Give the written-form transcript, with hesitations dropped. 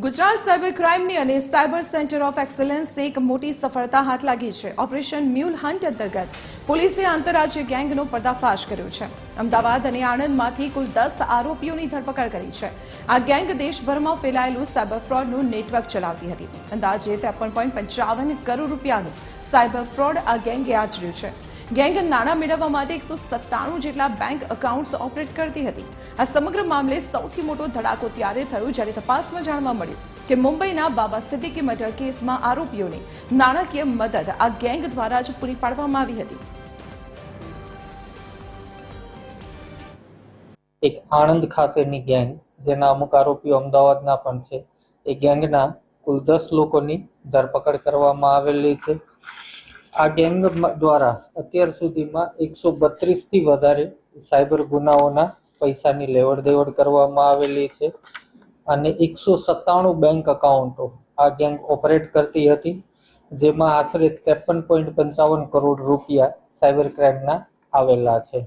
Gujarat cyber ક્રાઇમની અને cyber centre of એક્સેલન્સને એક મોટી સફળતા હાથ લાગી છે। ઓપરેશન મ્યુલ હન્ટ અંતર્ગત પોલીસે આંતરરાજ્ય ગેંગનો પર્દાફાશ કર્યો છે। અમદાવાદ અને આણંદમાંથી કુલ 10 આરોપીઓની ધરપકડ કરી છે। આ ગેંગ દેશભરમાં ફેલાયેલું સાયબર ફ્રોડનું નેટવર્ક ચલાવતી હતી। અંદાજે 53.55 કરોડ રૂપિયાનું સાયબર ફ્રોડ આ ગેંગે આચર્યું છે। ગેંગ નાણાં મેળવવા માટે 197 જેટલા બેંક એકાઉન્ટ્સ ઓપરેટ કરતી હતી। આ સમગ્ર મામલે સૌથી મોટો ધડાકો ત્યારે થયો જ્યારે તપાસમાં જાણવા મળ્યું કે મુંબઈના બાબા સિદ્દીકી મર્ડર કેસમાં આરોપીઓને નાણાકીય મદદ આ ગેંગ દ્વારા જ પૂરી પાડવામાં આવી હતી। એક આણંદ ખાતેની ગેંગ જેના અમુક આરોપીઓ અમદાવાદના પણ છે, એ ગેંગના કુલ 10 લોકોની ધરપકડ કરવામાં આવેલી છે। આ ગેંગ દ્વારા અત્યાર સુધીમાં 132 થી વધારે સાયબર ગુનાઓના પૈસાની લેવડ દેવડ કરવામાં આવેલી છે અને 197 બેંક એકાઉન્ટો આ ગેંગ ઓપરેટ કરતી હતી, જેમાં આશરે 53.55 કરોડ રૂપિયા સાયબર ક્રાઇમના આવેલા છે।